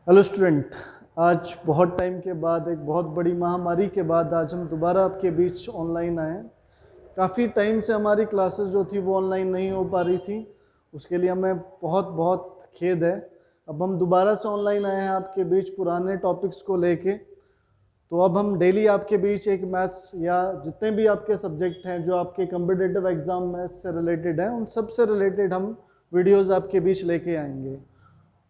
Hello student, आज बहुत time के बाद, एक बहुत बड़ी महामारी के बाद आज हम दोबारा आपके बीच ऑनलाइन आए हैं। काफ़ी टाइम से हमारी क्लासेस जो थी वो ऑनलाइन नहीं हो पा रही थी, उसके लिए हमें बहुत बहुत खेद है। अब हम दोबारा से ऑनलाइन आए हैं आपके बीच पुराने टॉपिक्स को लेके। तो अब हम डेली आपके बीच एक मैथ्स या जितने भी आपके सब्जेक्ट हैं जो आपके कॉम्पिटिटिव एग्जाम मैथ्स से रिलेटेड हैं, उन सब से रिलेटेड हम वीडियोज़ आपके बीच लेके आएंगे।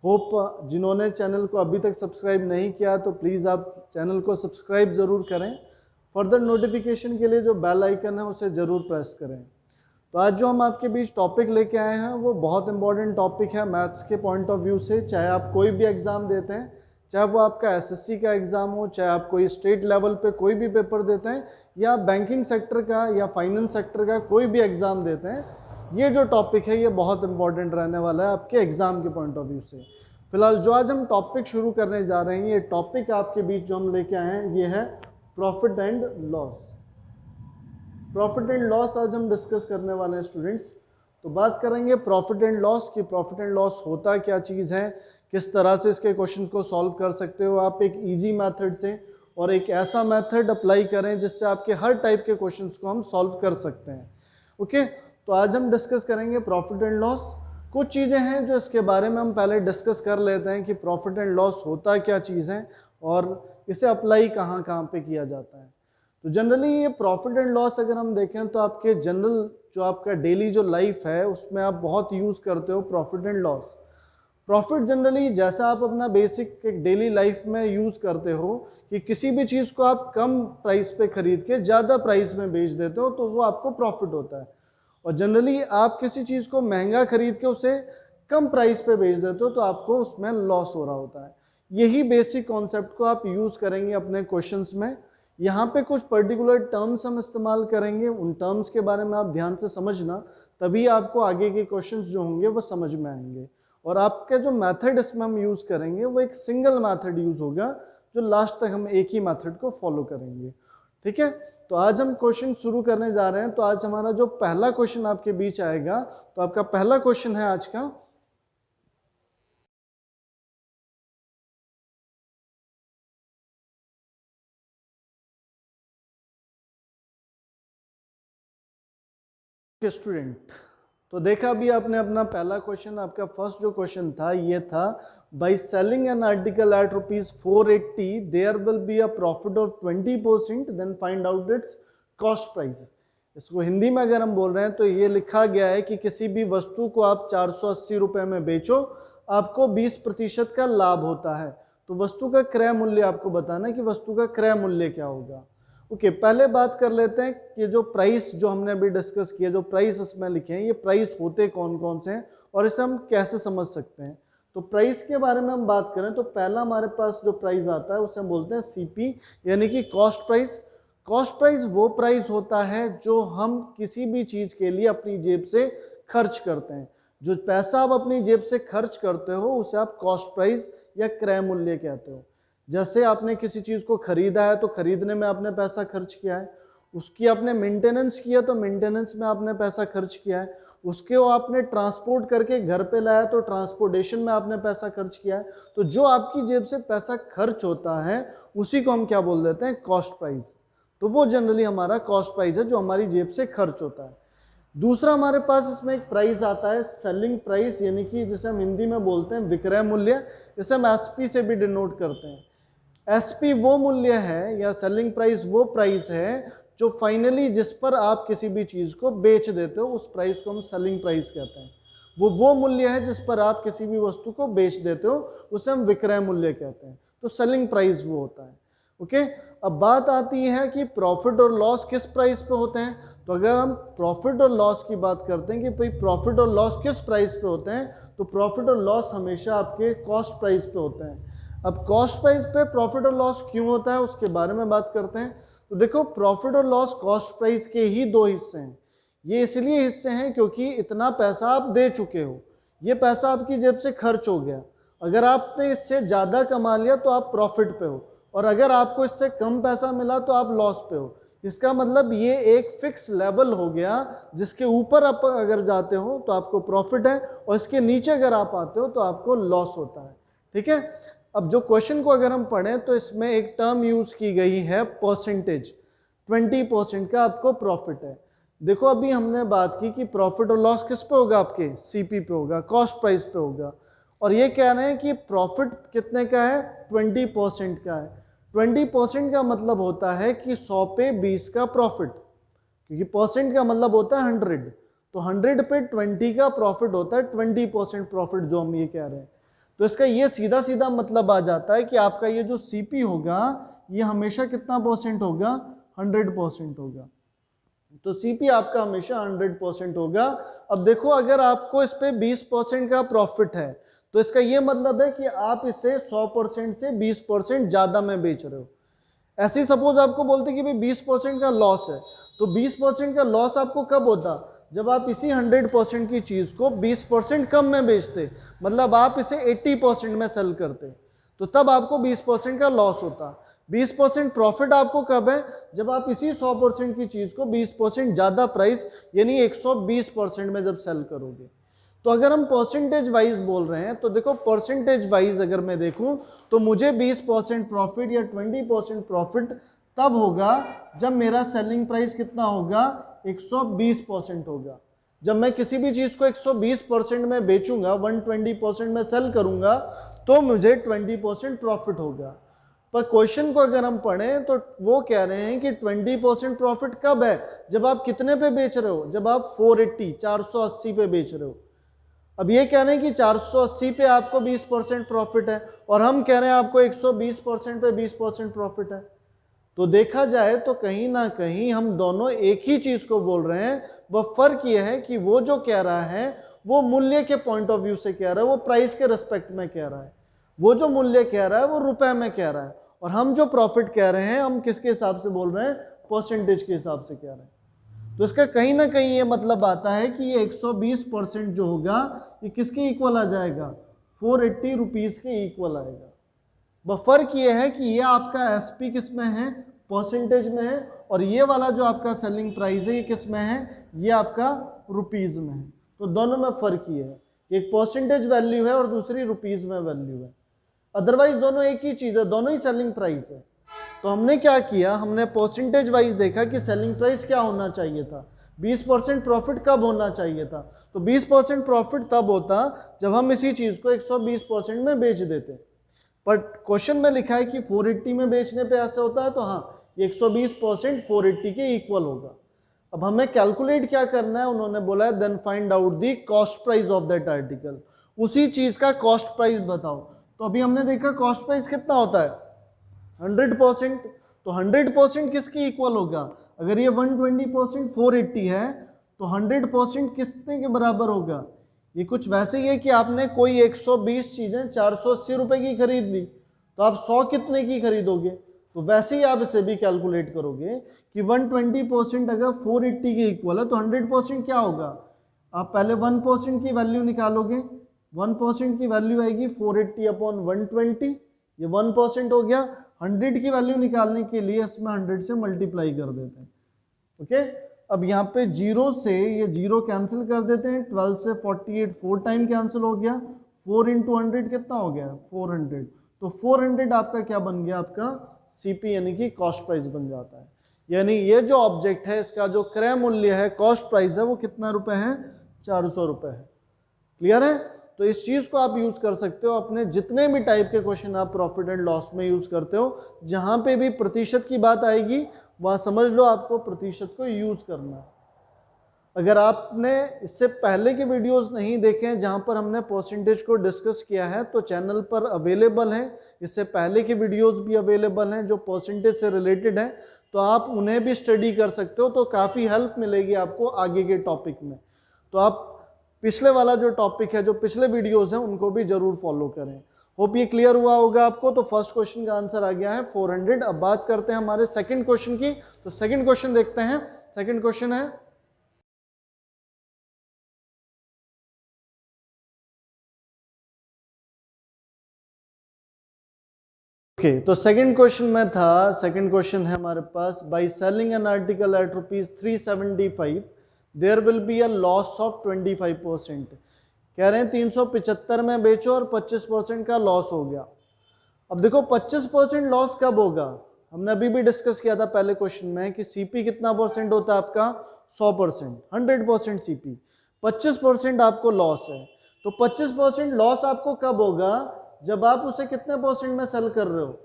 होप जिन्होंने चैनल को अभी तक सब्सक्राइब नहीं किया तो प्लीज़ आप चैनल को सब्सक्राइब ज़रूर करें। फर्दर नोटिफिकेशन के लिए जो बेल आइकन है उसे ज़रूर प्रेस करें। तो आज जो हम आपके बीच टॉपिक लेके आए हैं वो बहुत इंपॉर्टेंट टॉपिक है मैथ्स के पॉइंट ऑफ व्यू से। चाहे आप कोई भी एग्ज़ाम देते हैं, चाहे वो आपका एसएससी का एग्ज़ाम हो, चाहे आप कोई स्टेट लेवल पे कोई भी पेपर देते हैं, या बैंकिंग सेक्टर का या फाइनेंस सेक्टर का कोई भी एग्ज़ाम देते हैं, ये जो टॉपिक है ये बहुत इंपॉर्टेंट रहने वाला है आपके एग्ज़ाम के पॉइंट ऑफ व्यू से। फिलहाल जो आज हम टॉपिक शुरू करने जा रहे हैं, ये टॉपिक आपके बीच जो हम लेके आए हैं ये है profit and loss. Profit and loss आज हम डिस्कस करने वाले हैं स्टूडेंट्स। तो बात करेंगे प्रॉफिट एंड लॉस की। प्रॉफिट एंड लॉस होता क्या चीज़ है, किस तरह से इसके क्वेश्चन को सॉल्व कर सकते हो आप एक इजी मेथड से, और एक ऐसा मेथड अप्लाई करें जिससे आपके हर टाइप के क्वेश्चंस को हम सॉल्व कर सकते हैं। ओके, तो आज हम डिस्कस करेंगे प्रॉफिट एंड लॉस। कुछ चीज़ें हैं जो इसके बारे में हम पहले डिस्कस कर लेते हैं कि प्रॉफिट एंड लॉस होता क्या चीज़ है और इसे अप्लाई कहाँ कहाँ पे किया जाता है। तो जनरली ये प्रॉफिट एंड लॉस अगर हम देखें तो आपके जनरल जो आपका डेली जो लाइफ है उसमें आप बहुत यूज़ करते हो profit and loss. Profit generally जैसा आप अपना बेसिक डेली लाइफ में यूज़ करते हो कि किसी भी चीज़ को आप कम प्राइस पे खरीद के ज़्यादा प्राइस में बेच देते हो तो वो आपको प्रॉफिट होता है। और जनरली आप किसी चीज़ को महंगा खरीद के उसे कम प्राइस पे बेच देते हो तो आपको उसमें लॉस हो रहा होता है। यही बेसिक कॉन्सेप्ट को आप यूज़ करेंगे अपने क्वेश्चंस में। यहाँ पे कुछ पर्टिकुलर टर्म्स हम इस्तेमाल करेंगे, उन टर्म्स के बारे में आप ध्यान से समझना, तभी आपको आगे के क्वेश्चंस जो होंगे वो समझ में आएंगे। और आपके जो मेथड इसमें हम यूज़ करेंगे वो एक सिंगल मेथड यूज़ होगा, जो लास्ट तक हम एक ही मेथड को फॉलो करेंगे। ठीक है, तो आज हम क्वेश्चन शुरू करने जा रहे हैं। तो आज हमारा जो पहला क्वेश्चन आपके बीच आएगा, तो आपका पहला क्वेश्चन है आज का, स्टूडेंट। तो देखा अभी आपने अपना पहला क्वेश्चन, आपका फर्स्ट जो क्वेश्चन था ये था, by selling an article at ₹480 there will be a profit of 20%, then find out its cost price. इसको हिंदी में अगर हम बोल रहे हैं तो ये लिखा गया है कि किसी भी वस्तु को आप 480 रुपये में बेचो, आपको 20% का लाभ होता है। तो वस्तु का क्रय मूल्य आपको बताना है कि वस्तु का क्रय मूल्य क्या होगा। ओके, पहले बात कर लेते हैं कि जो प्राइस जो हमने अभी डिस्कस किया, जो प्राइस इसमें लिखे हैं, ये प्राइस होते कौन कौन से हैं और इसे हम कैसे समझ सकते हैं। तो प्राइस के बारे में हम बात करें तो पहला हमारे पास जो प्राइस आता है उसे हम बोलते हैं सीपी, यानी कि कॉस्ट प्राइस। कॉस्ट प्राइस वो प्राइस होता है जो हम किसी भी चीज़ के लिए अपनी जेब से खर्च करते हैं। जो पैसा आप अपनी जेब से खर्च करते हो उसे आप कॉस्ट प्राइस या क्रय मूल्य कहते हो। जैसे आपने किसी चीज़ को खरीदा है तो खरीदने में आपने पैसा खर्च किया है, उसकी आपने मेंटेनेंस किया तो मेंटेनेंस में आपने पैसा खर्च किया है, उसके वो आपने ट्रांसपोर्ट करके घर पे लाया तो ट्रांसपोर्टेशन में आपने पैसा खर्च किया है। तो जो आपकी जेब से पैसा खर्च होता है उसी को हम क्या बोल देते हैं, कॉस्ट प्राइस। तो वो जनरली हमारा कॉस्ट प्राइस है जो हमारी जेब से खर्च होता है। दूसरा हमारे पास इसमें एक प्राइस आता है सेलिंग प्राइस, यानी कि जिसे हम हिंदी में बोलते हैं विक्रय मूल्य। इसे हम एसपी से भी डिनोट करते हैं। एसपी वो मूल्य है या सेलिंग प्राइस वो प्राइस है जो फाइनली जिस पर आप किसी भी चीज़ को बेच देते हो, उस प्राइस को हम सेलिंग प्राइस कहते हैं। वो मूल्य है जिस पर आप किसी भी वस्तु को बेच देते हो, उसे हम विक्रय मूल्य कहते हैं। तो सेलिंग प्राइस वो होता है। ओके, अब बात आती है कि प्रॉफिट और लॉस किस प्राइस पे होते हैं। तो अगर हम प्रॉफिट और लॉस की बात करते हैं कि भाई प्रॉफिट और लॉस किस प्राइस पे होते हैं, तो प्रॉफिट और लॉस हमेशा आपके कॉस्ट प्राइस पे होते हैं। अब कॉस्ट प्राइस पे प्रॉफिट और लॉस क्यों होता है उसके बारे में बात करते हैं। तो देखो, प्रॉफिट और लॉस कॉस्ट प्राइस के ही दो हिस्से हैं। ये इसलिए हिस्से हैं क्योंकि इतना पैसा आप दे चुके हो, ये पैसा आपकी जेब से खर्च हो गया। अगर आपने इससे ज़्यादा कमा लिया तो आप प्रॉफिट पे हो, और अगर आपको इससे कम पैसा मिला तो आप लॉस पे हो। इसका मतलब ये एक फिक्स लेवल हो गया जिसके ऊपर आप अगर जाते हो तो आपको प्रॉफिट है, और इसके नीचे अगर आप आते हो तो आपको लॉस होता है। ठीक है, अब जो क्वेश्चन को अगर हम पढ़ें तो इसमें एक टर्म यूज की गई है परसेंटेज, 20% का आपको प्रॉफिट है। देखो अभी हमने बात की कि प्रॉफिट और लॉस किस पे होगा, आपके सीपी पे होगा, कॉस्ट प्राइस पे होगा, और ये कह रहे हैं कि प्रॉफिट कितने का है, 20% का है। 20% का मतलब होता है कि 100 पे 20 का प्रॉफिट, क्योंकि परसेंट का मतलब होता है 100, तो 100 पे 20 का प्रॉफिट होता है 20% प्रॉफिट, जो हम ये कह रहे हैं। तो इसका ये सीधा सीधा मतलब आ जाता है कि आपका ये जो सीपी होगा ये हमेशा कितना परसेंट होगा, 100% होगा। तो सीपी आपका हमेशा 100% होगा। अब देखो अगर आपको इस पे 20% का प्रॉफिट है तो इसका ये मतलब है कि आप इसे 100% से 20% ज्यादा में बेच रहे हो। ऐसे ही सपोज आपको बोलते कि भाई 20% का लॉस है, तो 20% का लॉस आपको कब होता, जब आप इसी 100% की चीज को 20% कम में बेचते, मतलब आप इसे 80% में सेल करते, तो तब आपको 20% का लॉस होता। 20% प्रॉफिट आपको कब है, जब आप इसी 100% की चीज को 20% ज्यादा प्राइस यानी 120% में जब सेल करोगे। तो अगर हम परसेंटेज वाइज बोल रहे हैं तो देखो परसेंटेज वाइज अगर मैं देखूं तो मुझे 20% प्रॉफिट या 20% प्रॉफिट तब होगा जब मेरा सेलिंग प्राइस कितना होगा, 120% होगा। जब मैं किसी भी चीज को 120% में बेचूंगा, 120% में सेल करूंगा, तो मुझे 20% प्रॉफिट होगा। पर क्वेश्चन को अगर हम पढ़ें तो वो कह रहे हैं कि 20% प्रॉफिट कब है, जब आप कितने पे बेच रहे हो, जब आप 480 पे बेच रहे हो। अब ये कह रहे हैं कि 480 पे आपको 20% प्रॉफिट है और हम कह रहे हैं आपको 120% पे 20% प्रॉफिट है। तो देखा जाए तो कहीं ना कहीं हम दोनों एक ही चीज को बोल रहे हैं, वह फर्क यह है कि वो जो कह रहा है वो मूल्य के पॉइंट ऑफ व्यू से कह रहा है, वो प्राइस के रिस्पेक्ट में कह रहा है। वो जो मूल्य कह रहा है वो रुपए में कह रहा है, और हम जो प्रॉफिट कह रहे हैं हम किसके हिसाब से बोल रहे हैं, परसेंटेज के हिसाब से कह रहे हैं। तो इसका कहीं ना कहीं ये मतलब आता है कि ये 120% जो होगा ये किसके इक्वल आ जाएगा, 480 रुपीज के इक्वल आएगा। बस फर्क ये है कि ये आपका एसपी किस में है, परसेंटेज में है, और ये वाला जो आपका सेलिंग प्राइस है ये किस में है, ये आपका रुपीज में है। तो दोनों में फर्क ये है, एक परसेंटेज वैल्यू है और दूसरी रुपीज में वैल्यू है। अदरवाइज दोनों एक ही चीज है, दोनों ही सेलिंग प्राइस है। तो हमने क्या किया, हमने परसेंटेज वाइज देखा कि सेलिंग प्राइस क्या होना चाहिए था, 20% प्रॉफिट कब होना चाहिए था। तो 20% प्रॉफिट तब होता जब हम इसी चीज को 120% में बेच देते। पर क्वेश्चन में लिखा है कि 480 में बेचने पे ऐसा होता है, तो हाँ ये 120% 480 के इक्वल होगा। अब हमें कैलकुलेट क्या करना है, उन्होंने बोला है then find out the cost price of that article, उसी चीज का कॉस्ट प्राइस बताओ। तो अभी हमने देखा कॉस्ट प्राइस कितना होता है, 100%। तो 100% किसकी इक्वल होगा, अगर ये 120% 480 है तो 100% कितने के बराबर होगा, ये कुछ वैसे ही है कि आपने कोई 120 चीजें 480 रुपए की खरीद ली, तो आप 100 कितने की खरीदोगे। तो वैसे ही आप इसे भी कैलकुलेट करोगे कि 120% अगर 480 के इक्वल है तो 100% क्या होगा, आप पहले 1% की वैल्यू निकालोगे, 1% की वैल्यू आएगी 480 अपॉन 120, ये 1% हो गया। 100 की वैल्यू निकालने के लिए इसमें 100 से मल्टीप्लाई कर देते हैं। ओके, अब यहाँ पे 0 से ये 0 कैंसिल कर देते हैं, 12 से 48 4 टाइम कैंसिल हो गया, 4 इंटू 100 कितना हो गया, 400। तो 400 आपका क्या बन गया, आपका सीपी यानी कि कॉस्ट प्राइस बन जाता है। यानी ये जो ऑब्जेक्ट है इसका जो क्रय मूल्य है, कॉस्ट प्राइस है, वो कितना रुपए है, 400 रुपए है। क्लियर है। तो इस चीज को आप यूज कर सकते हो अपने जितने भी टाइप के क्वेश्चन आप प्रॉफिट एंड लॉस में यूज करते हो, जहां पे भी प्रतिशत की बात आएगी वहां समझ लो आपको प्रतिशत को यूज करना है। अगर आपने इससे पहले के वीडियोस नहीं देखे हैं जहां पर हमने परसेंटेज को डिस्कस किया है तो चैनल पर अवेलेबल है, इससे पहले के वीडियोस भी अवेलेबल हैं जो परसेंटेज से रिलेटेड है, तो आप उन्हें भी स्टडी कर सकते हो, तो काफ़ी हेल्प मिलेगी आपको आगे के टॉपिक में। तो आप पिछले वाला जो टॉपिक है, जो पिछले वीडियोस हैं उनको भी जरूर फॉलो करें। होप ये क्लियर हुआ होगा आपको। तो फर्स्ट क्वेश्चन का आंसर आ गया है 400। अब बात करते हैं हमारे सेकंड क्वेश्चन की। तो सेकंड क्वेश्चन देखते हैं। सेकंड क्वेश्चन है तो सेकंड क्वेश्चन में था, सेकंड क्वेश्चन है हमारे पास, by selling an article at ₹375 there will be a loss of 25%। कह रहे हैं 375 में बेचो और 25% का लॉस हो गया। अब देखो 25% लॉस कब होगा, हमने अभी भी डिस्कस किया था पहले क्वेश्चन में कि सीपी कितना परसेंट होता है आपका, 100%, 100% सीपी, 25% आपको लॉस है। तो 25% लॉस आपको कब होगा, जब आप उसे कितने परसेंट में सेल कर रहे हो,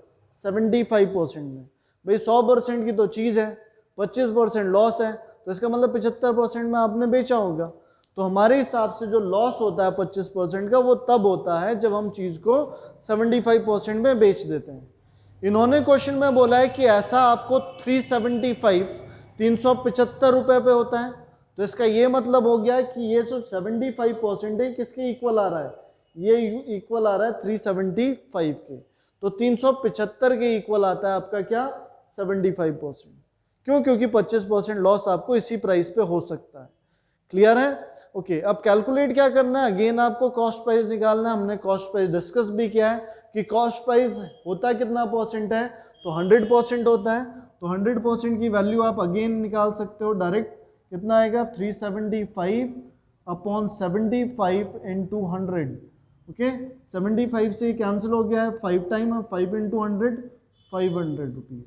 75% में। भाई 100% की तो चीज है, 25% लॉस है, तो इसका मतलब 75% में आपने बेचा होगा। तो हमारे हिसाब से जो लॉस होता है 25% का, वो तब होता है जब हम चीज को 75% में बेच देते हैं। इन्होंने क्वेश्चन में बोला है कि ऐसा आपको 375 रुपए पे होता है। तो इसका ये मतलब हो गया कि ये जो 75% है किसके इक्वल आ रहा है, ये इक्वल आ रहा है 375 के। तो 375 के इक्वल आता है आपका क्या, 75%। क्यों, क्योंकि 25% लॉस आपको इसी प्राइस पे हो सकता है। क्लियर है? ओके, अब कैलकुलेट क्या करना है, अगेन आपको कॉस्ट प्राइस निकालना है। हमने कॉस्ट प्राइस डिस्कस भी किया है कि कॉस्ट प्राइस होता कितना परसेंट है, तो 100% होता है। तो 100% की वैल्यू आप अगेन निकाल सकते हो डायरेक्ट, कितना आएगा 375 अपॉन 75 इंटू 100। ओके, 75 से कैंसिल हो गया है 5 टाइम, 5 इंटू 100, 500 रुपीज।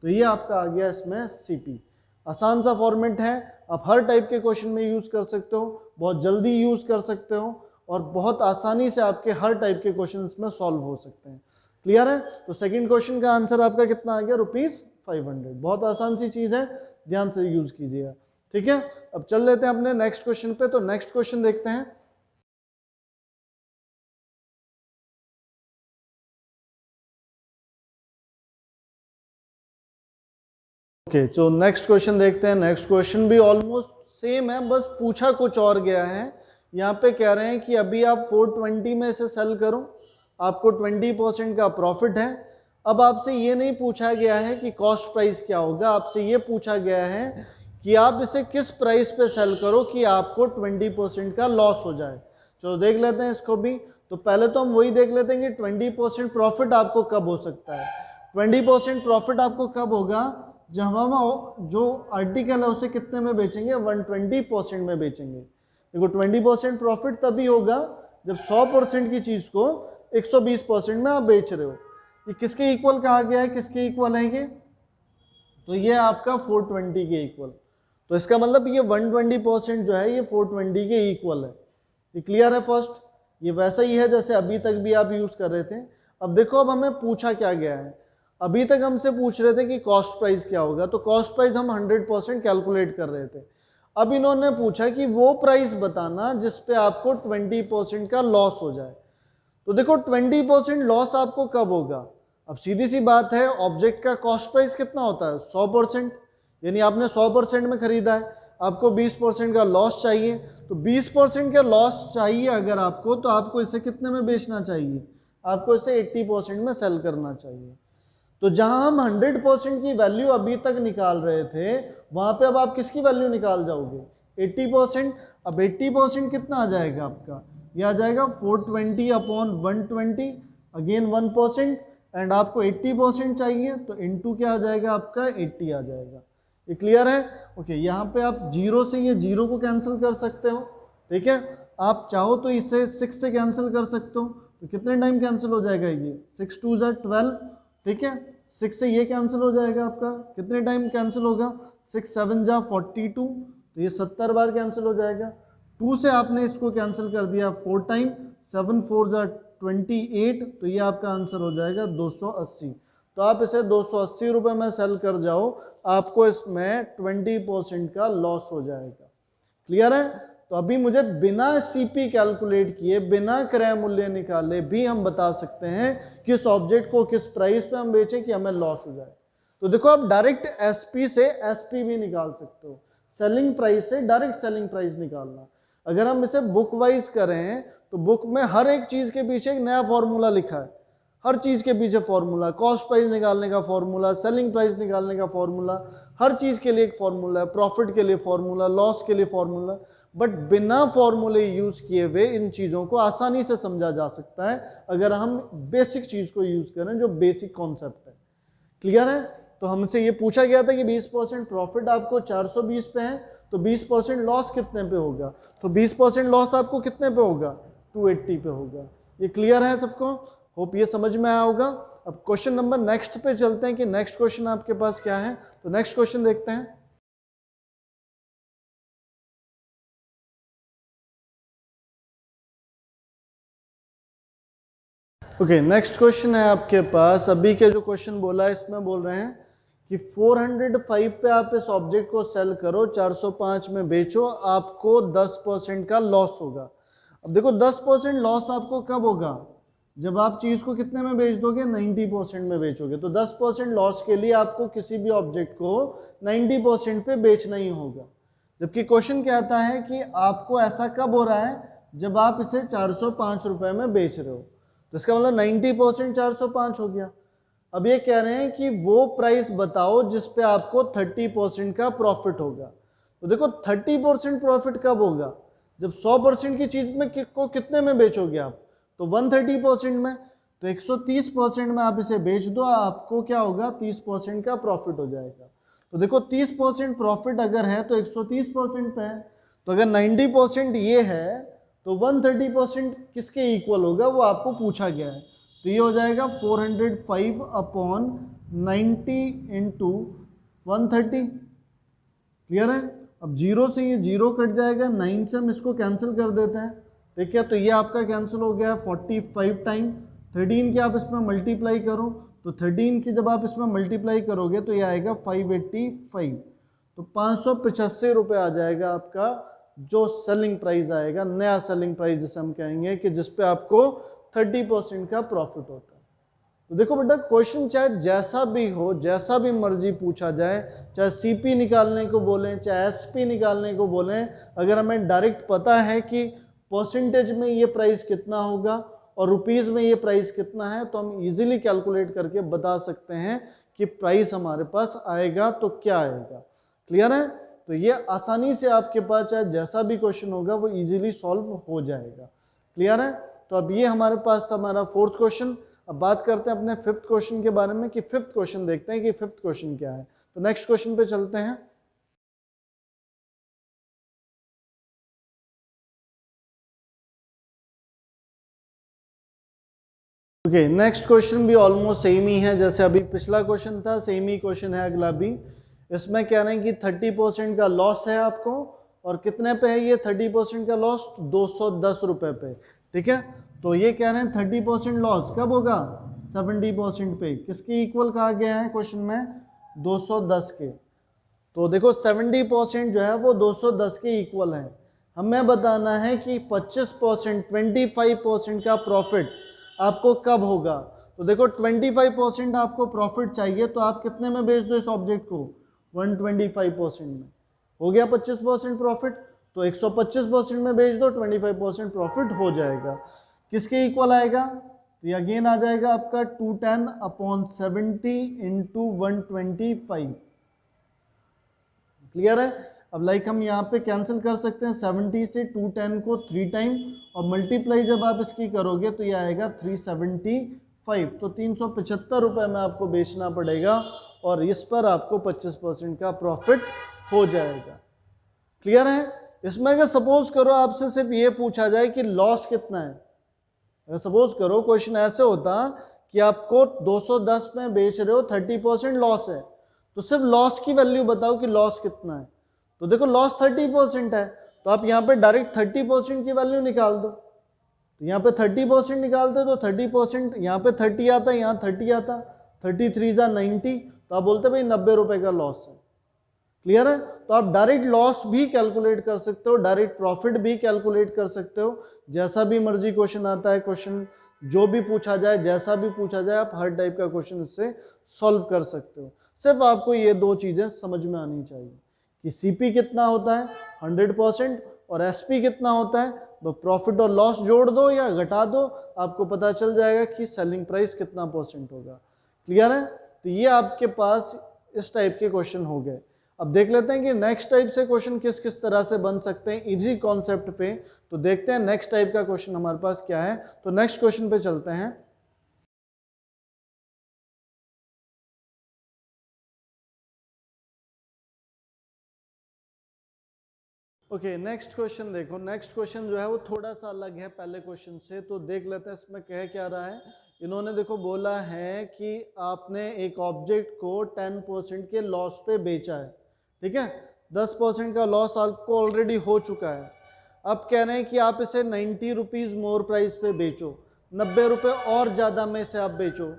तो ये आपका आ गया इसमें सीपी। आसान सा फॉर्मेट है, आप हर टाइप के क्वेश्चन में यूज कर सकते हो, बहुत जल्दी यूज कर सकते हो और बहुत आसानी से आपके हर टाइप के क्वेश्चन में सॉल्व हो सकते हैं। क्लियर है? तो सेकंड क्वेश्चन का आंसर आपका कितना आ गया, ₹500। बहुत आसान सी चीज है, ध्यान से यूज कीजिएगा। ठीक है, अब चल लेते हैं अपने नेक्स्ट क्वेश्चन पे। तो नेक्स्ट क्वेश्चन देखते हैं। ओके, तो नेक्स्ट क्वेश्चन देखते हैं। नेक्स्ट क्वेश्चन भी ऑलमोस्ट सेम है, बस पूछा कुछ और गया है। यहाँ पे कह रहे हैं कि अभी आप 420 में से सेल करो, आपको 20% का प्रॉफिट है। अब आपसे ये नहीं पूछा गया है कि कॉस्ट प्राइस क्या होगा, आपसे ये पूछा गया है कि आप इसे किस प्राइस पे सेल करो कि आपको 20% का लॉस हो जाए। चलो देख लेते हैं इसको भी। तो पहले तो हम वही देख लेते हैं कि 20% प्रॉफिट आपको कब हो सकता है। 20% प्रॉफिट आपको कब होगा, जब हम जो आर्टिकल है उसे कितने में बेचेंगे, 120% में बेचेंगे। देखो 20% प्रॉफिट तभी होगा जब 100% की चीज को 120% में आप बेच रहे हो। ये किसके इक्वल कहा गया है, किसके इक्वल है ये, तो ये आपका 420 के इक्वल। तो इसका मतलब ये 120% जो है ये 420 के इक्वल है। ये क्लियर है? फर्स्ट ये वैसा ही है जैसे अभी तक भी आप यूज कर रहे थे। अब देखो, अब हमें पूछा क्या गया है, अभी तक हमसे पूछ रहे थे कि कॉस्ट प्राइस क्या होगा, तो कॉस्ट प्राइस हम 100% कैलकुलेट कर रहे थे। अब इन्होंने पूछा कि वो प्राइस बताना जिस पे आपको 20% का लॉस हो जाए। तो देखो 20% लॉस आपको कब होगा, अब सीधी सी बात है, ऑब्जेक्ट का कॉस्ट प्राइस कितना होता है, 100%। यानी आपने 100% में खरीदा है, आपको 20% का लॉस चाहिए। तो 20% का लॉस चाहिए अगर आपको, तो आपको इसे कितने में बेचना चाहिए, आपको इसे 80% में सेल करना चाहिए। तो जहां हम 100% की वैल्यू अभी तक निकाल रहे थे, वहां पे अब आप किसकी वैल्यू निकाल जाओगे, 80%। अब 80% कितना आ जाएगा आपका, यह आ जाएगा 420 अपॉन 120, अगेन 1%, एंड आपको 80% चाहिए तो इनटू क्या आ जाएगा आपका, 80 आ जाएगा। ये क्लियर है? ओके, यहाँ पे आप जीरो से ये जीरो को कैंसिल कर सकते हो। ठीक है, आप चाहो तो इसे 6 से कैंसिल कर सकते हो। तो कितने टाइम कैंसिल हो जाएगा ये, 6 2 ज़ा 12। ठीक है, 6 से ये कैंसिल हो जाएगा आपका, कितने टाइम कैंसिल होगा, 6 7 जा 42, तो ये 70 बार कैंसिल हो जाएगा। 2 से आपने इसको कैंसिल कर दिया 4 टाइम, 7 4 जा 28, तो ये आपका आंसर हो जाएगा 280। तो आप इसे 280 रुपये में सेल कर जाओ, आपको इसमें 20% का लॉस हो जाएगा। क्लियर है? तो अभी मुझे बिना सीपी कैलकुलेट किए, बिना क्रय मूल्य निकाले भी हम बता सकते हैं किस ऑब्जेक्ट को किस प्राइस पे हम बेचें कि हमें लॉस हो जाए। तो देखो, आप डायरेक्ट एसपी से एसपी भी निकाल सकते हो, सेलिंग प्राइस से डायरेक्ट सेलिंग प्राइस निकालना। अगर हम इसे बुक वाइज करें तो बुक में हर एक चीज के पीछे एक नया फॉर्मूला लिखा है, हर चीज के पीछे फॉर्मूला, कॉस्ट प्राइस निकालने का फॉर्मूला, सेलिंग प्राइस निकालने का फॉर्मूला, हर चीज के लिए एक फॉर्मूला है, प्रॉफिट के लिए फॉर्मूला, लॉस के लिए फॉर्मूला। बट बिना फॉर्मूले यूज किए हुए इन चीजों को आसानी से समझा जा सकता है अगर हम बेसिक चीज को यूज करें, जो बेसिक कॉन्सेप्ट है। क्लियर है? तो हमसे ये पूछा गया था कि 20% प्रॉफिट आपको 420 पे है, तो 20% लॉस कितने पे होगा, तो 20% लॉस आपको कितने पे होगा, 280 पे होगा। ये क्लियर है सबको? होप ये समझ में आया होगा। अब क्वेश्चन नंबर नेक्स्ट पे चलते हैं कि नेक्स्ट क्वेश्चन आपके पास क्या है। तो नेक्स्ट क्वेश्चन देखते हैं। ओके, नेक्स्ट क्वेश्चन है आपके पास। अभी के जो क्वेश्चन बोला है इसमें बोल रहे हैं कि 405 पे आप इस ऑब्जेक्ट को सेल करो, 405 में बेचो, आपको 10% का लॉस होगा। अब देखो 10% लॉस आपको कब होगा, जब आप चीज को कितने में बेच दोगे, 90% में बेचोगे। तो 10% लॉस के लिए आपको किसी भी ऑब्जेक्ट को 90% पे बेचना ही होगा। जबकि क्वेश्चन कहता है कि आपको ऐसा कब हो रहा है, जब आप इसे 405 रुपए में बेच रहे हो। तो इसका मतलब 90% 405 हो गया। अब ये कह रहे हैं कि वो प्राइस बताओ जिस पे आपको 30% का प्रॉफिट होगा। तो देखो 30% प्रॉफिट कब होगा, जब 100% की चीज में को कितने में बेचोगे आप, तो 130% में। तो 130% में आप इसे बेच दो, आपको क्या होगा, 30% का प्रॉफिट हो जाएगा। तो देखो 30% प्रॉफिट अगर है तो 130% पे है। तो अगर 90% ये है तो 130% किसके इक्वल होगा, वो आपको पूछा गया है। तो ये हो जाएगा 405 अपॉन 90 इंटू 130। क्लियर है। अब जीरो से ये जीरो कट जाएगा, 9 से हम इसको कैंसिल कर देते हैं। ठीक है, तो ये आपका कैंसिल हो गया 45 टाइम। 13 की आप इसमें मल्टीप्लाई करो, तो 13 की जब आप इसमें मल्टीप्लाई करोगे तो ये आएगा 585। तो 585 रुपये आ जाएगा आपका जो सेलिंग प्राइस आएगा, नया सेलिंग प्राइस जिसे हम कहेंगे कि जिसपे आपको 30% का प्रॉफिट होता है। तो देखो बेटा, क्वेश्चन चाहे जैसा भी हो, जैसा भी मर्जी पूछा जाए, चाहे सीपी निकालने को बोलें, चाहे एसपी निकालने को बोलें, अगर हमें डायरेक्ट पता है कि परसेंटेज में ये प्राइस कितना होगा और रुपीस में ये प्राइस कितना है, तो हम इजीली कैलकुलेट करके बता सकते हैं कि प्राइस हमारे पास आएगा तो क्या आएगा। क्लियर है। तो ये आसानी से आपके पास चाहे जैसा भी क्वेश्चन होगा वो इजीली सॉल्व हो जाएगा। क्लियर है। तो अब ये हमारे पास था हमारा फोर्थ क्वेश्चन। अब बात करते हैं अपने फिफ्थ क्वेश्चन के बारे में कि फिफ्थ क्वेश्चन देखते हैं कि फिफ्थ क्वेश्चन क्या है। तो नेक्स्ट क्वेश्चन पे चलते हैं। ओके, नेक्स्ट क्वेश्चन भी ऑलमोस्ट सेम ही है जैसे अभी पिछला क्वेश्चन था, सेम ही क्वेश्चन है अगला भी। इसमें कह रहे हैं कि 30% का लॉस है आपको, और कितने पे है ये 30% का लॉस, 210 रुपए पे। ठीक है, तो ये कह रहे हैं 30% लॉस कब होगा, 70% पे। किसके इक्वल कहा गया है क्वेश्चन में, 210 के। तो देखो 70% जो है वो 210 के इक्वल है। हमें बताना है कि 25%, 25% का प्रॉफिट आपको कब होगा। तो देखो 25% आपको प्रॉफिट चाहिए, तो आप कितने में बेच दो इस ऑब्जेक्ट को, 125% में। हो गया 25% प्रॉफिट, तो 125% में बेच दो, 25% प्रॉफिट हो जाएगा। किसके इक्वल आएगा, तो ये अगेन आ जाएगा आपका 210 अपॉन 70 इंटू 125। क्लियर है। अब लाइक हम यहाँ पे कैंसिल कर सकते हैं 70 से 210 को 3 टाइम, और मल्टीप्लाई जब आप इसकी करोगे तो ये आएगा 375। तो 375 रुपये में आपको बेचना पड़ेगा, और इस पर आपको 25% का प्रॉफिट हो जाएगा। क्लियर है। इसमें अगर सपोज करो आपसे सिर्फ ये पूछा जाए कि लॉस कितना है, अगर सपोज करो क्वेश्चन ऐसे होता कि आपको 210 में बेच रहे हो, 30% लॉस है, तो सिर्फ लॉस की वैल्यू बताओ कि लॉस कितना है। तो देखो लॉस 30% है, तो आप यहाँ पे डायरेक्ट 30% की वैल्यू निकाल दो। तो यहाँ पे 30% निकालते तो 30%, यहाँ पे 30 आता, यहाँ 30 आता, 33 जा 90, तो आप बोलते भाई 90 रुपए का लॉस है। क्लियर है। तो आप डायरेक्ट लॉस भी कैलकुलेट कर सकते हो, डायरेक्ट प्रॉफिट भी कैलकुलेट कर सकते हो। जैसा भी मर्जी क्वेश्चन आता है, क्वेश्चन जो भी पूछा जाए, जैसा भी पूछा जाए, आप हर टाइप का क्वेश्चन इससे सॉल्व कर सकते हो। सिर्फ आपको ये दो चीजें समझ में आनी चाहिए कि सीपी कितना होता है 100%, और एसपी कितना होता है। तो प्रॉफिट और लॉस जोड़ दो या घटा दो, आपको पता चल जाएगा कि सेलिंग प्राइस कितना परसेंट होगा। क्लियर है। तो ये आपके पास इस टाइप के क्वेश्चन हो गए। अब देख लेते हैं कि नेक्स्ट टाइप से क्वेश्चन किस किस तरह से बन सकते हैं इजी कॉन्सेप्ट पे। तो देखते हैं नेक्स्ट टाइप का क्वेश्चन हमारे पास क्या है। तो नेक्स्ट क्वेश्चन पे चलते हैं। ओके, नेक्स्ट क्वेश्चन देखो। नेक्स्ट क्वेश्चन जो है वो थोड़ा सा अलग है पहले क्वेश्चन से, तो देख लेते हैं इसमें कह क्या रहा है। इन्होंने देखो बोला है कि आपने एक ऑब्जेक्ट को 10% के लॉस पे बेचा है, ठीक है। 10% का लॉस आपको ऑलरेडी हो चुका है। अब कह रहे हैं कि आप इसे 90 रुपीज़ मोर प्राइस पे बेचो, 90 रुपये और ज़्यादा में से आप बेचो।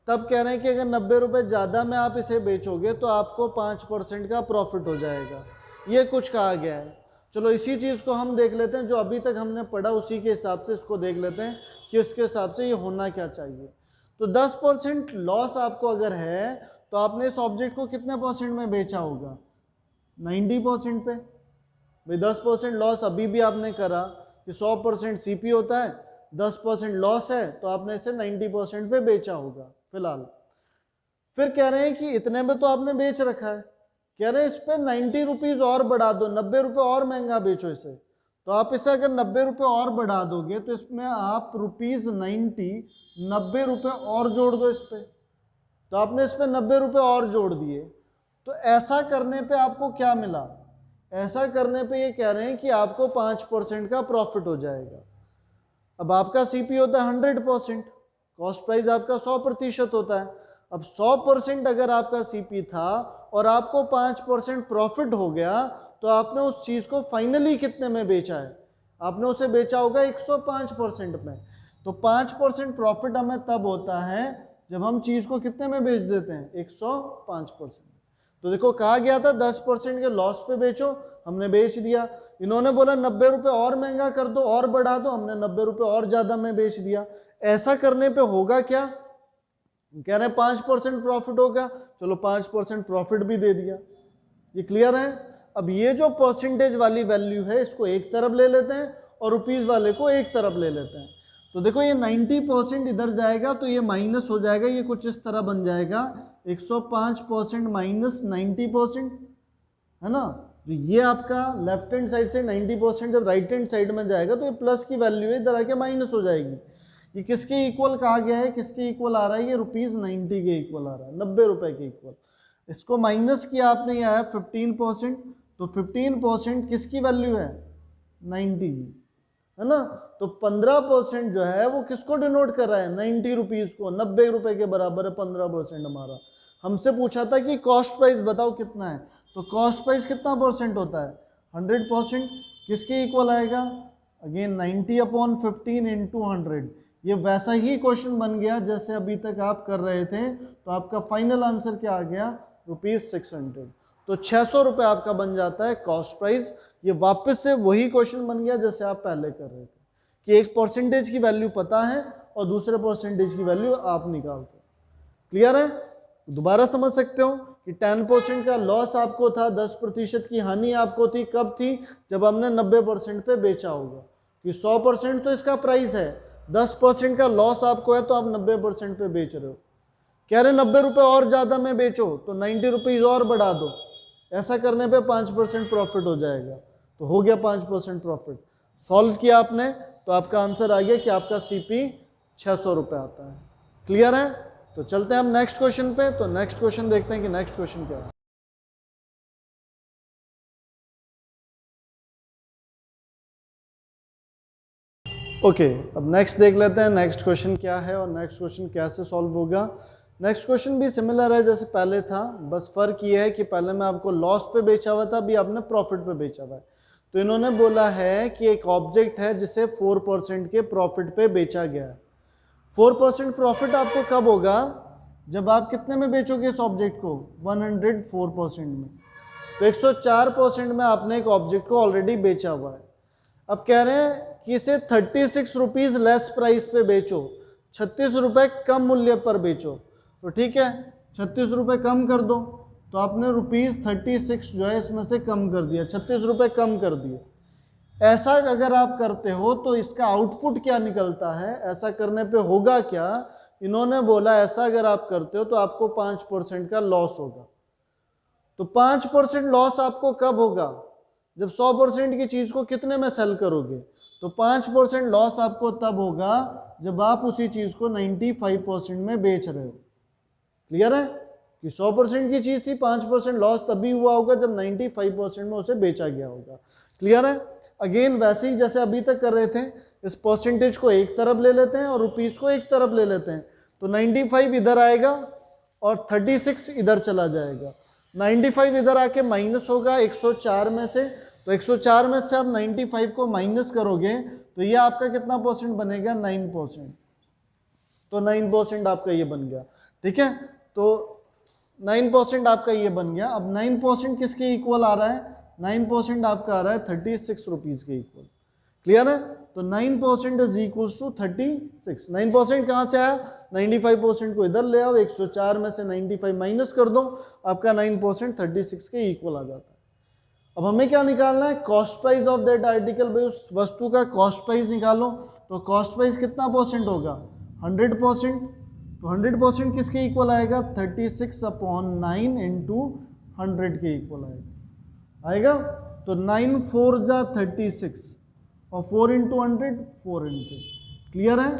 तब कह रहे हैं कि अगर 90 रुपये ज़्यादा में आप इसे बेचोगे तो आपको 5% का प्रॉफिट हो जाएगा, ये कुछ कहा गया है। चलो इसी चीज़ को हम देख लेते हैं, जो अभी तक हमने पढ़ा उसी के हिसाब से इसको देख लेते हैं कि उसके हिसाब से ये होना क्या चाहिए। तो 10% लॉस आपको अगर है तो आपने इस ऑब्जेक्ट को कितने परसेंट में बेचा होगा? 90% पे। भाई 10% लॉस अभी भी आपने करा कि 100% सीपी होता है, 10% लॉस है तो आपने इसे 90% पे बेचा होगा फिलहाल। फिर कह रहे हैं कि इतने में तो आपने बेच रखा है, कह रहे हैं इस पे 90 रुपीज़ और बढ़ा दो, 90 रुपये और महंगा बेचो इसे। तो आप इसे अगर 90 रुपये और बढ़ा दोगे तो इसमें आप ₹90 रुपये और जोड़ दो इस पे। तो आपने इस पे 90 रुपये और जोड़ दिए। तो ऐसा करने पे आपको क्या मिला? ऐसा करने पे ये कह रहे हैं कि आपको 5% का प्रॉफिट हो जाएगा। अब आपका सीपी होता है 100%, कॉस्ट प्राइस आपका 100% होता है। अब 100% अगर आपका सीपी था और आपको 5% प्रॉफिट हो गया तो आपने उस चीज़ को फाइनली कितने में बेचा है? आपने उसे बेचा होगा 105% में। तो 5% प्रॉफिट हमें तब होता है जब हम चीज़ को कितने में बेच देते हैं? 105%। तो देखो कहा गया था 10% के लॉस पे बेचो, हमने बेच दिया। इन्होंने बोला 90 रुपये और महंगा कर दो और बढ़ा दो, हमने 90 रुपये और ज़्यादा में बेच दिया। ऐसा करने पे होगा क्या? कह रहे हैं 5% प्रॉफिट होगा, चलो 5% प्रॉफिट भी दे दिया। ये क्लियर है? अब ये जो परसेंटेज वाली वैल्यू है इसको एक तरफ ले लेते हैं और रुपीज़ वाले को एक तरफ ले लेते हैं। तो देखो ये 90% इधर जाएगा तो ये माइनस हो जाएगा, ये कुछ इस तरह बन जाएगा 105% माइनस 90%, है ना। तो ये आपका लेफ्ट हैंड साइड से 90% जब राइट हैंड साइड में जाएगा तो ये प्लस की वैल्यू है, इधर आके माइनस हो जाएगी। ये किसके इक्वल कहा गया है? किसके इक्वल आ रहा है? ये ₹90 के इक्वल आ रहा है, 90 रुपए के इक्वल। इसको माइनस किया आपने, ये आया 15%। तो 15% किसकी वैल्यू है? 90 की, है ना। तो 15% जो है वो किसको डिनोट कर रहा है? 90 रुपीज़ को। 90 रुपए के बराबर है 15% हमारा। हमसे पूछा था कि कॉस्ट प्राइस बताओ कितना है, तो कॉस्ट प्राइस कितना परसेंट होता है? 100%। किसके इक्वल आएगा? Again 90/15 into 100। ये वैसा ही क्वेश्चन बन गया जैसे अभी तक आप कर रहे थे। तो आपका फाइनल आंसर क्या आ गया? ₹600। तो 600 रुपये आपका बन जाता है कॉस्ट प्राइस। ये वापस से वही क्वेश्चन बन गया जैसे आप पहले कर रहे थे कि एक परसेंटेज की वैल्यू पता है और दूसरे परसेंटेज की वैल्यू आप निकालते हो। क्लियर है? दोबारा समझ सकते हो कि 10% का लॉस आपको था, 10% की हानि आपको थी। कब थी? जब हमने 90% पे बेचा होगा। कि 100% तो इसका प्राइस है, 10% का लॉस आपको है तो आप 90% पे बेच रहे हो। कह रहे 90 रुपये और ज़्यादा में बेचो तो 90 रुपीज़ और बढ़ा दो। ऐसा करने पे 5% प्रॉफिट हो जाएगा। तो हो गया 5% प्रॉफिट। सॉल्व किया आपने तो आपका आंसर आ गया कि आपका सीपी 600 रुपये आता है। क्लियर है? तो चलते हैं हम नेक्स्ट क्वेश्चन पे। तो नेक्स्ट क्वेश्चन देखते हैं कि नेक्स्ट क्वेश्चन क्या है। ओके, अब नेक्स्ट देख लेते हैं नेक्स्ट क्वेश्चन क्या है और नेक्स्ट क्वेश्चन कैसे सॉल्व होगा। नेक्स्ट क्वेश्चन भी सिमिलर है जैसे पहले था, बस फर्क ये है कि पहले मैं आपको लॉस पे बेचा हुआ था, अभी आपने प्रॉफिट पे बेचा हुआ है। तो इन्होंने बोला है कि एक ऑब्जेक्ट है जिसे 4% के प्रॉफिट पे बेचा गया है। 4% प्रॉफिट आपको कब होगा? जब आप कितने में बेचोगे इस ऑब्जेक्ट को? 104% में। तो 104% में आपने एक ऑब्जेक्ट को ऑलरेडी बेचा हुआ है। अब कह रहे हैं कि इसे 36 रुपीज़ लेस प्राइस पे बेचो, 36 रुपये कम मूल्य पर बेचो। तो ठीक है, 36 रुपये कम कर दो। तो आपने ₹36 जो है इसमें से कम कर दिया, 36 रुपये कम कर दिए। ऐसा अगर आप करते हो तो इसका आउटपुट क्या निकलता है? ऐसा करने पे होगा क्या? इन्होंने बोला ऐसा अगर आप करते हो तो आपको 5% का लॉस होगा। तो 5% लॉस आपको कब होगा? जब 100% की चीज़ को कितने में सेल करोगे? तो 5% लॉस आपको तब होगा जब आप उसी चीज़ को 95% में बेच रहे हो। क्लियर है कि 100% की चीज़ थी, 5% लॉस तभी हुआ होगा जब 95% में उसे बेचा गया होगा। क्लियर है? अगेन वैसे ही जैसे अभी तक कर रहे थे, इस परसेंटेज को एक तरफ ले लेते हैं और रुपीस को एक तरफ ले लेते हैं, तो 95 इधर आएगा और 36 इधर चला जाएगा। 95 इधर आके माइनस होगा 104 में से, तो 104 में से आप 95 को माइनस करोगे तो ये आपका कितना परसेंट बनेगा? 9%। तो 9% आपका ये बन गया, ठीक है? तो 9% आपका ये बन गया। अब 9% किसके इक्वल आ रहा है? 9% आपका आ रहा है 36 रुपीज के इक्वल। क्लियर है? तो 9% इज इक्वल टू 36। 9% कहाँ से आया? 95% को इधर ले आओ, 104 में से 95 माइनस कर दो, आपका 9% 36 के इक्वल आ जाता है। अब हमें क्या निकालना है? Cost price of that article. भाई उस वस्तु का कॉस्ट प्राइस निकालो, तो कॉस्ट प्राइस कितना परसेंट होगा? 100%। तो 100% किसके इक्वल आएगा? 36/9 इंटू 100 के इक्वल आएगा। तो 9 4 जा 36 और 4 इंटू 100 400। क्लियर है?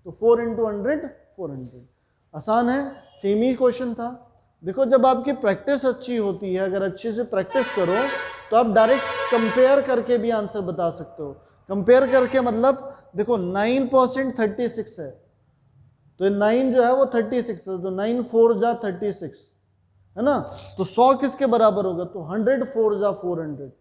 तो 4 इंटू 100 400। आसान है, सेम ही क्वेश्चन था। देखो जब आपकी प्रैक्टिस अच्छी होती है, अगर अच्छे से प्रैक्टिस करो तो आप डायरेक्ट कंपेयर करके भी आंसर बता सकते हो। कंपेयर करके मतलब देखो 9% 36 है, तो 9 जो है वो 36 है, तो 9 4 जा 36 है ना? तो 100 किसके बराबर होगा? तो 100 4 जा 400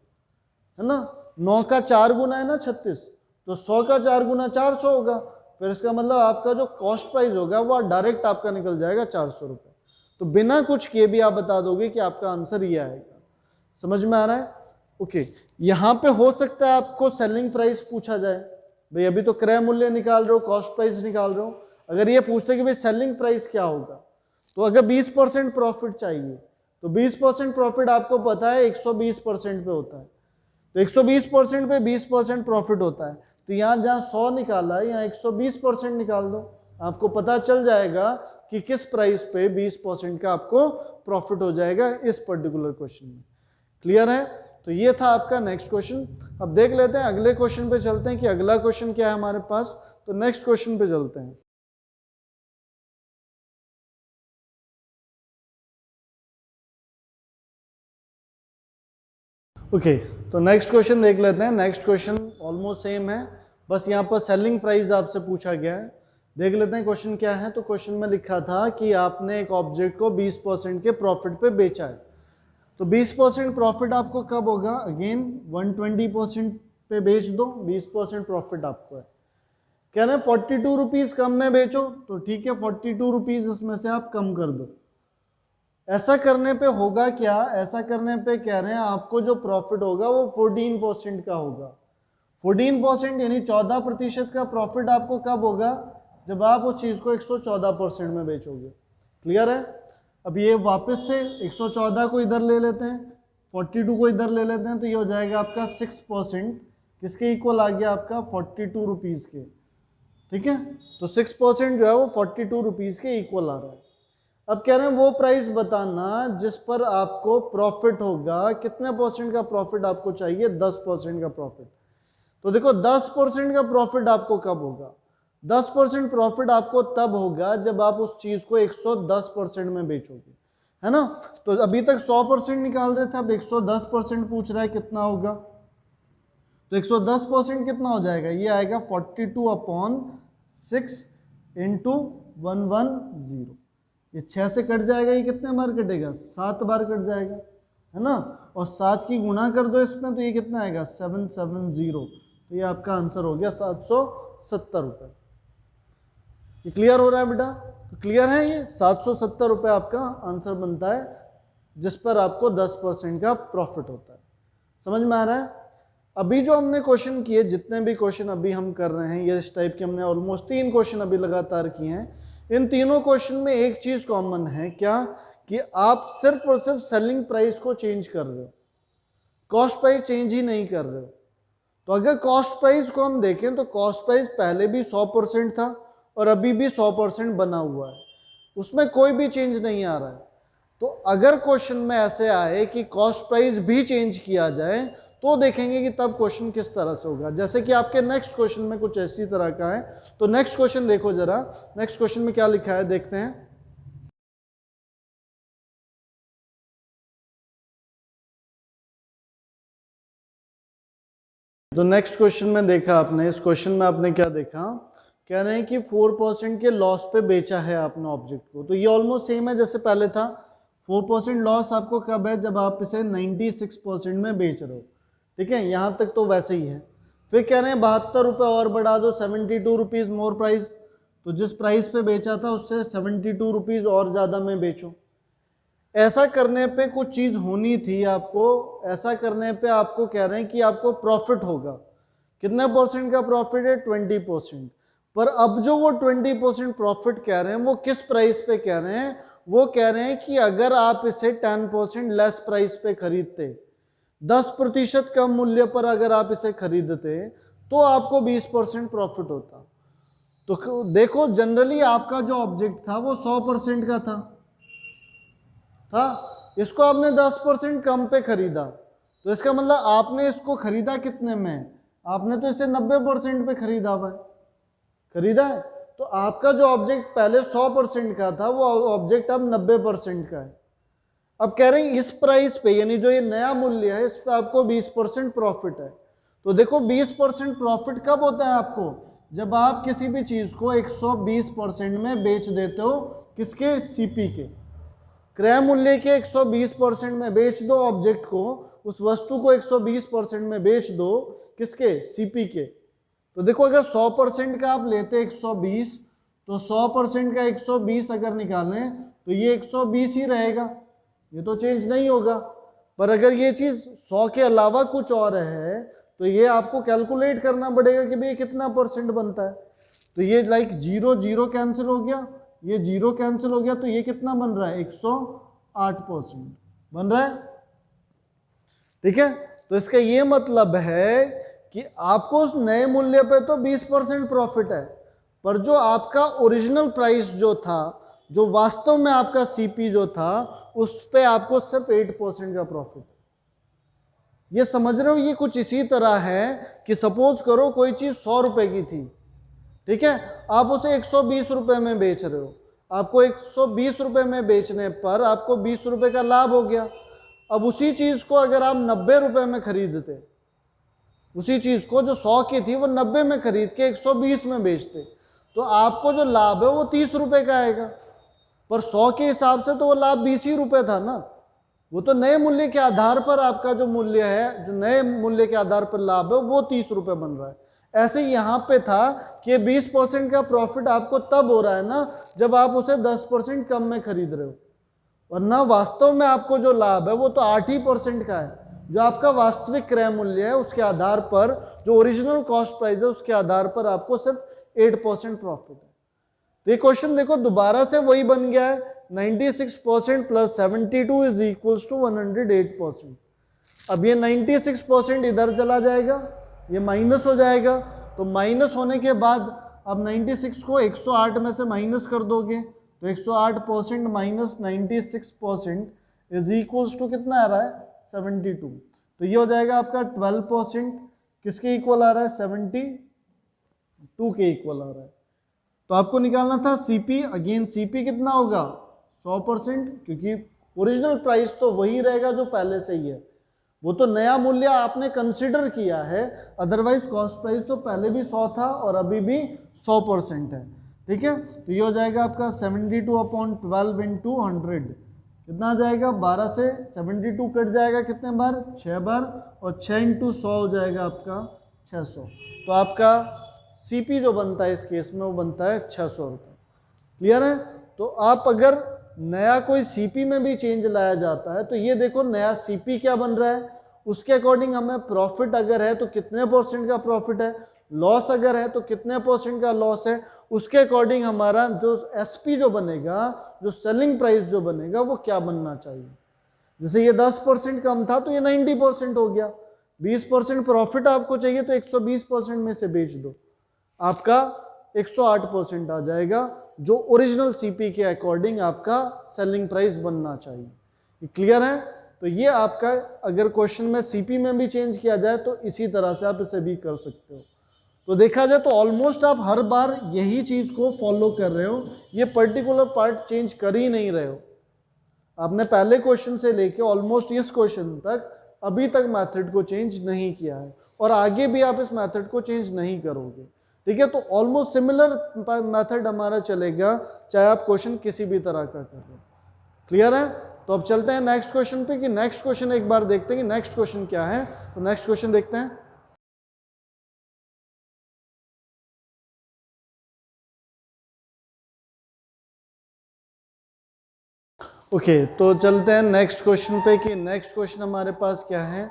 है ना? 9 का 4 गुना है ना 36, तो 100 का 4 गुना 400 होगा। फिर इसका मतलब आपका जो कॉस्ट प्राइस होगा वो डायरेक्ट आपका निकल जाएगा 400 रुपये। तो बिना कुछ किए भी आप बता दोगे कि आपका आंसर ये आएगा। समझ में आ रहा है? ओके। यहाँ पे हो सकता है आपको सेलिंग प्राइस पूछा जाए, भाई अभी तो क्रय मूल्य निकाल रहे हो, कॉस्ट प्राइस निकाल रहे हो। अगर ये पूछते कि भाई सेलिंग प्राइस क्या होगा, तो अगर 20% प्रॉफिट चाहिए तो 20% प्रॉफिट आपको पता है 120% पे होता है, तो 120% पे 20% प्रॉफिट होता है। तो यहाँ जहाँ 100 निकाला है यहाँ 120% निकाल दो, आपको पता चल जाएगा कि किस प्राइस पे 20% का आपको प्रॉफिट हो जाएगा इस पर्टिकुलर क्वेश्चन में। क्लियर है? तो ये था आपका नेक्स्ट क्वेश्चन। अब देख लेते हैं अगले क्वेश्चन पे चलते हैं कि अगला क्वेश्चन क्या है हमारे पास। तो नेक्स्ट क्वेश्चन पे चलते हैं। ओके, तो नेक्स्ट क्वेश्चन देख लेते हैं। नेक्स्ट क्वेश्चन ऑलमोस्ट सेम है, बस यहाँ पर सेलिंग प्राइस आपसे पूछा गया है। देख लेते हैं क्वेश्चन क्या है। तो क्वेश्चन में लिखा था कि आपने एक ऑब्जेक्ट को 20% के प्रॉफिट पे बेचा है, तो 20% प्रॉफिट आपको कब होगा? अगेन 120% पे बेच दो, 20% प्रॉफिट आपको है। कह रहे हैं 42 रुपीज कम में बेचो, तो ठीक है 42 रुपीज इसमें से आप कम कर दो। ऐसा करने पे होगा क्या? ऐसा करने पे कह रहे हैं आपको जो प्रॉफिट होगा वो 14% का होगा। 14% यानी 14% का प्रॉफिट आपको कब होगा? जब आप उस चीज को 114% में बेचोगे। क्लियर है? अब ये वापस से 114 को इधर ले लेते हैं, 42 को इधर ले लेते हैं, तो ये हो जाएगा आपका 6%। किसके इक्वल आ गया? आपका 42 रुपीज के। ठीक है, तो 6% जो है वो 42 रुपीज के इक्वल आ रहा है। अब कह रहे हैं वो प्राइस बताना जिस पर आपको प्रॉफिट होगा। कितने परसेंट का प्रॉफिट आपको चाहिए? 10% का प्रॉफिट। तो देखो 10% का प्रॉफिट आपको कब होगा? 10% प्रॉफिट आपको तब होगा जब आप उस चीज को 110% में बेचोगे, है ना? तो अभी तक 100% निकाल रहे थे, अब 110% पूछ रहा है, कितना होगा? तो 110% कितना हो जाएगा? ये आएगा 42/6 इंटू 110। ये 6 से कट जाएगा, ये कितने बार कटेगा? 7 बार कट जाएगा, है ना? और 7 की गुणा कर दो इसमें, तो ये कितना आएगा? 770। तो ये आपका आंसर हो गया 770 रुपये। ये क्लियर हो रहा है बेटा? तो क्लियर है, ये 770 रुपये आपका आंसर बनता है जिस पर आपको 10% का प्रॉफिट होता है। समझ में आ रहा है? अभी जो हमने क्वेश्चन किए, जितने भी क्वेश्चन अभी हम कर रहे हैं, ये इस टाइप के हमने ऑलमोस्ट 3 क्वेश्चन अभी लगातार किए हैं। इन तीनों क्वेश्चन में एक चीज कॉमन है, क्या? कि आप सिर्फ और सिर्फ सेलिंग प्राइस को चेंज कर रहे हो, कॉस्ट प्राइस चेंज ही नहीं कर रहे हो। तो अगर कॉस्ट प्राइस को हम देखें तो कॉस्ट प्राइस पहले भी 100% था और अभी भी 100% बना हुआ है, उसमें कोई भी चेंज नहीं आ रहा है। तो अगर क्वेश्चन में ऐसे आए कि कॉस्ट प्राइस भी चेंज किया जाए तो देखेंगे कि तब क्वेश्चन किस तरह से होगा। जैसे कि आपके नेक्स्ट क्वेश्चन में कुछ ऐसी तरह का है। तो नेक्स्ट क्वेश्चन देखो जरा, नेक्स्ट क्वेश्चन में क्या लिखा है देखते हैं। तो नेक्स्ट क्वेश्चन में देखा आपने, इस क्वेश्चन में आपने क्या देखा, कह रहे हैं कि 4% के लॉस पे बेचा है आपने ऑब्जेक्ट को। तो ये ऑलमोस्ट सेम है जैसे पहले था। 4% लॉस आपको कब है, जब आप इसे 96% में बेच रहे हो, ठीक है, यहाँ तक तो वैसे ही है। फिर कह रहे हैं 72 रुपये और बढ़ा दो, 72 रुपीज़ मोर प्राइस। तो जिस प्राइस पे बेचा था उससे 72 रुपीज़ और ज़्यादा में बेचो। ऐसा करने पे कुछ चीज़ होनी थी आपको, ऐसा करने पे आपको कह रहे हैं कि आपको प्रॉफिट होगा। कितने परसेंट का प्रॉफिट है, 20%। पर अब जो वो 20% प्रॉफिट कह रहे हैं वो किस प्राइस पे कह रहे हैं, वो कह रहे हैं कि अगर आप इसे 10% लेस प्राइस पे खरीदते, 10% कम मूल्य पर अगर आप इसे खरीदते तो आपको 20% प्रॉफिट होता। तो देखो जनरली आपका जो ऑब्जेक्ट था वो 100% का था, इसको आपने 10% कम पे खरीदा, तो इसका मतलब आपने इसको खरीदा कितने में, आपने तो इसे 90% पे खरीदा हुआ है, खरीदा है। तो आपका जो ऑब्जेक्ट पहले 100% का था वो ऑब्जेक्ट अब 90% का है। अब कह रहे हैं इस प्राइस पे, यानी जो ये नया मूल्य है, इस पे आपको 20% प्रॉफिट है। तो देखो 20% प्रॉफिट कब होता है आपको, जब आप किसी भी चीज को 120% में बेच देते हो, किसके, सीपी के, क्रय मूल्य के 120% में बेच दो ऑब्जेक्ट को, उस वस्तु को 120% में बेच दो, किसके, सीपी के। तो देखो अगर 100% का आप लेते 120, तो 100% का 120 अगर निकालें तो ये 120 ही रहेगा, ये तो चेंज नहीं होगा। पर अगर ये चीज 100 के अलावा कुछ और है तो ये आपको कैलकुलेट करना पड़ेगा कि भाई कितना परसेंट बनता है। तो ये लाइक 0 0 कैंसिल हो गया, ये 0 कैंसिल हो गया, तो ये कितना बन रहा है, 108% बन रहा है, ठीक है। तो इसका ये मतलब है कि आपको उस नए मूल्य पे तो 20% प्रॉफिट है, पर जो आपका ओरिजिनल प्राइस जो था, जो वास्तव में आपका सीपी जो था, उस पे आपको सिर्फ 8% का प्रॉफिट। ये समझ रहे हो, ये कुछ इसी तरह है कि सपोज करो कोई चीज 100 रुपए की थी, ठीक है, आप उसे 120 रुपए में बेच रहे हो, आपको 120 रुपए में बेचने पर आपको 20 रुपए का लाभ हो गया। अब उसी चीज को अगर आप 90 रुपए में खरीदते, उसी चीज को जो 100 की थी वो 90 में खरीद के 120 में बेचते, तो आपको जो लाभ है वो 30 रुपए का आएगा। पर 100 के हिसाब से तो वो लाभ 20 ही रुपए था ना, वो तो नए मूल्य के आधार पर आपका जो मूल्य है, जो नए मूल्य के आधार पर लाभ है, वो 30 रुपए बन रहा है। ऐसे यहाँ पे था कि 20% का प्रॉफिट आपको तब हो रहा है ना जब आप उसे 10% कम में खरीद रहे हो, वरना वास्तव में आपको जो लाभ है वो तो 8% का है। जो आपका वास्तविक क्रय मूल्य है उसके आधार पर, जो ओरिजिनल कॉस्ट प्राइस है उसके आधार पर आपको सिर्फ 8% प्रॉफिट है। तो ये क्वेश्चन देखो दोबारा से वही बन गया है, 96% प्लस 72 इज इक्वल्स टू 108%। अब ये 96% इधर चला जाएगा, ये माइनस हो जाएगा, तो माइनस होने के बाद अब 96 को 108 में से माइनस कर दोगे तो 108% माइनस 96% इज इक्वल्स टू कितना आ रहा है, 72। तो ये हो जाएगा आपका 12% किसके इक्वल आ रहा है, 72 के इक्वल आ रहा है। तो आपको निकालना था सीपी, अगेन सीपी कितना होगा, 100%, क्योंकि ओरिजिनल प्राइस तो वही रहेगा जो पहले से ही है, वो तो नया मूल्य आपने कंसिडर किया है, अदरवाइज कॉस्ट प्राइस तो पहले भी 100 था और अभी भी 100% है, ठीक है। तो ये हो जाएगा आपका 72/12 इंटू 100, कितना आ जाएगा, 12 से 72 कट जाएगा कितने बार, 6 बार, और 6 इंटू 100 हो जाएगा आपका 600। तो आपका सीपी जो बनता है इस केस में वो बनता है 600 रुपये। क्लियर है। तो आप अगर नया कोई सीपी में भी चेंज लाया जाता है तो ये देखो नया सीपी क्या बन रहा है, उसके अकॉर्डिंग हमें प्रॉफिट अगर है तो कितने परसेंट का प्रॉफिट है, लॉस अगर है तो कितने परसेंट का लॉस है, उसके अकॉर्डिंग हमारा जो एसपी जो बनेगा, जो सेलिंग प्राइस जो बनेगा वो क्या बनना चाहिए। जैसे ये 10% कम था तो ये 90% हो गया, 20% प्रॉफिट आपको चाहिए तो 120% में से बेच दो, आपका 108% आ जाएगा, जो ओरिजिनल सीपी के अकॉर्डिंग आपका सेलिंग प्राइस बनना चाहिए। क्लियर है। तो ये आपका अगर क्वेश्चन में सीपी में भी चेंज किया जाए तो इसी तरह से आप इसे भी कर सकते हो। तो देखा जाए तो ऑलमोस्ट आप हर बार यही चीज को फॉलो कर रहे हो, ये पर्टिकुलर पार्ट चेंज कर ही नहीं रहे हो। आपने पहले क्वेश्चन से लेके ऑलमोस्ट इस क्वेश्चन तक अभी तक मेथड को चेंज नहीं किया है और आगे भी आप इस मेथड को चेंज नहीं करोगे। ठीक है, तो ऑलमोस्ट सिमिलर मेथड हमारा चलेगा चाहे आप क्वेश्चन किसी भी तरह का कर रहे हो। क्लियर है? तो अब चलते हैं नेक्स्ट क्वेश्चन पे कि नेक्स्ट क्वेश्चन एक बार देखते हैं कि नेक्स्ट क्वेश्चन क्या है। तो नेक्स्ट क्वेश्चन देखते हैं। ओके, तो चलते हैं नेक्स्ट क्वेश्चन पे कि नेक्स्ट क्वेश्चन हमारे पास क्या है।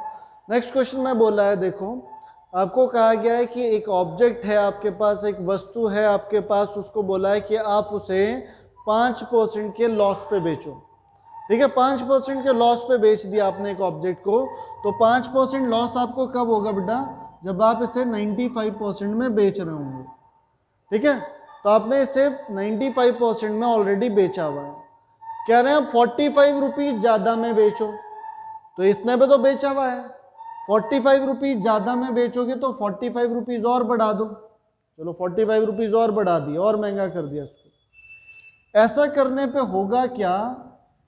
नेक्स्ट क्वेश्चन में बोला है, देखो आपको कहा गया है कि एक ऑब्जेक्ट है आपके पास, एक वस्तु है आपके पास, उसको बोला है कि आप उसे 5% के लॉस पे बेचो। ठीक है, 5% के लॉस पे बेच दिया आपने एक ऑब्जेक्ट को, तो 5% लॉस आपको कब होगा बेटा? जब आप इसे 95% में बेच रहे होंगे। ठीक है, तो आपने इसे 95% में ऑलरेडी बेचा हुआ है। कह रहे हैं 45 रुपीज ज़्यादा में बेचो, तो इतने पे तो बेचा हुआ है। 45 रुपीज ज़्यादा में बेचोगे तो 45 रुपीज़ और बढ़ा दो। चलो 45 रुपीज़ और बढ़ा दिया और महंगा कर दिया इसको। ऐसा करने पे होगा क्या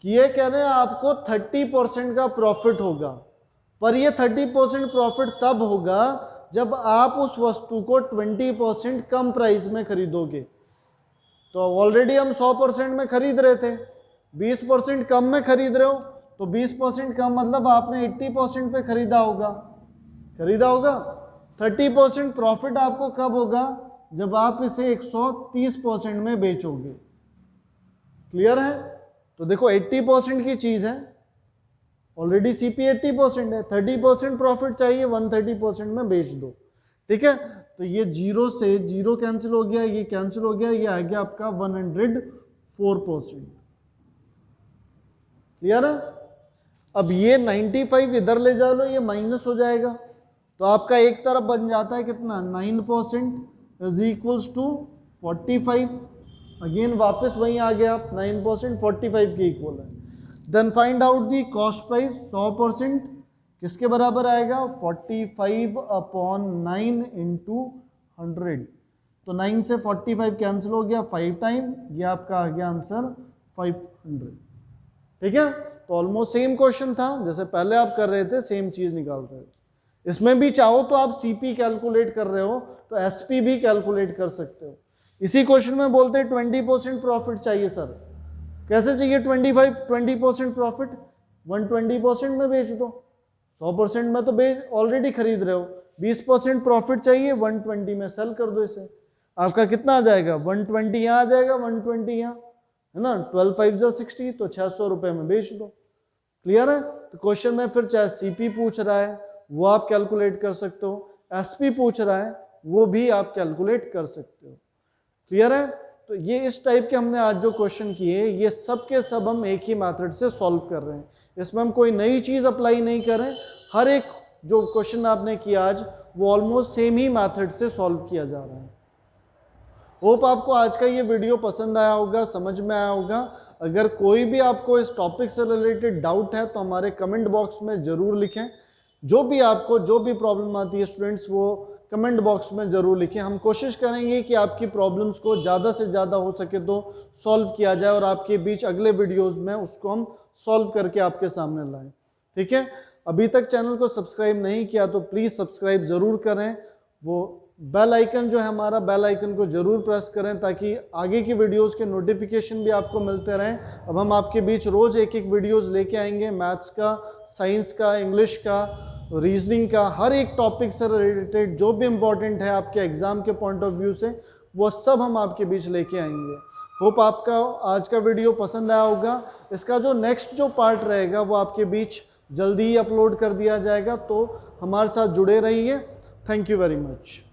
कि ये कह रहे हैं आपको 30% का प्रॉफिट होगा, पर ये 30% प्रॉफिट तब होगा जब आप उस वस्तु को 20% कम प्राइस में खरीदोगे। तो ऑलरेडी हम 100% में खरीद रहे थे, 20% कम में खरीद रहे हो, तो 20% कम मतलब आपने 80% पे खरीदा होगा। 30% प्रॉफिट आपको कब होगा? जब आप इसे 130% में बेचोगे। क्लियर है? तो देखो 80% की चीज है, ऑलरेडी सीपी 80% है, 30% प्रॉफिट चाहिए, 130% में बेच दो। ठीक है, तो ये 0 से 0 कैंसिल हो गया, ये कैंसिल हो गया, ये आ गया आपका 104%। क्लियर है? अब ये 95 इधर ले जा लो, ये माइनस हो जाएगा, तो आपका एक तरफ बन जाता है कितना? 9% इज इक्वल्स टू 45। अगेन वापस वहीं आ गया आप, 9% 45 के इक्वल है। Then find out the cost price. 100% किसके बराबर आएगा? 45/9 इंटू 100। तो 9 से 45 कैंसिल हो गया 5 टाइम, ये आपका आ गया आंसर 500। ठीक है, तो ऑलमोस्ट सेम क्वेश्चन था जैसे पहले आप कर रहे थे, सेम चीज निकाल रहे हो। इसमें भी चाहो तो आप सीपी कैलकुलेट कर रहे हो तो एसपी भी कैलकुलेट कर सकते हो। इसी क्वेश्चन में बोलते हैं 20% प्रॉफिट चाहिए सर। कैसे चाहिए 20% प्रॉफिट? 120% में बेच दो, 100% में तो बेच ऑलरेडी खरीद रहे हो। 20% प्रॉफिट चाहिए, 120 में सेल कर दो इसे। आपका कितना आ जाएगा? 120 यहाँ आ जाएगा, 120 यहाँ, है ना। 12 5 जा 60, तो 600 रुपए में बेच दो। क्लियर है? तो क्वेश्चन में फिर चाहे सीपी पूछ रहा है वो आप कैलकुलेट कर सकते हो, एसपी पूछ रहा है वो भी आप कैलकुलेट कर सकते हो। क्लियर है? तो ये इस टाइप के हमने आज जो क्वेश्चन किए, ये सब के सब हम एक ही मेथड से सॉल्व कर रहे हैं। इसमें हम कोई नई चीज अप्लाई नहीं कर रहे हैं। हर एक जो क्वेश्चन आपने किया आज वो ऑलमोस्ट सेम ही मेथड से सॉल्व किया जा रहा है। होप आपको आज का ये वीडियो पसंद आया होगा, समझ में आया होगा। अगर कोई भी आपको इस टॉपिक से रिलेटेड डाउट है तो हमारे कमेंट बॉक्स में ज़रूर लिखें। जो भी आपको जो भी प्रॉब्लम आती है स्टूडेंट्स, वो कमेंट बॉक्स में ज़रूर लिखें। हम कोशिश करेंगे कि आपकी प्रॉब्लम्स को ज़्यादा से ज़्यादा हो सके तो सॉल्व किया जाए और आपके बीच अगले वीडियोज़ में उसको हम सॉल्व करके आपके सामने लाएँ। ठीक है, अभी तक चैनल को सब्सक्राइब नहीं किया तो प्लीज़ सब्सक्राइब ज़रूर करें। वो बेल आइकन जो है हमारा, बेल आइकन को जरूर प्रेस करें ताकि आगे की वीडियोस के नोटिफिकेशन भी आपको मिलते रहें। अब हम आपके बीच रोज़ एक एक वीडियोस लेके आएंगे, मैथ्स का, साइंस का, इंग्लिश का, रीजनिंग का, हर एक टॉपिक से रिलेटेड जो भी इम्पोर्टेंट है आपके एग्जाम के पॉइंट ऑफ व्यू से, वो सब हम आपके बीच लेके आएंगे। होप आपका आज का वीडियो पसंद आया होगा। इसका जो नेक्स्ट जो पार्ट रहेगा वो आपके बीच जल्दी ही अपलोड कर दिया जाएगा, तो हमारे साथ जुड़े रहिए। Thank you very much.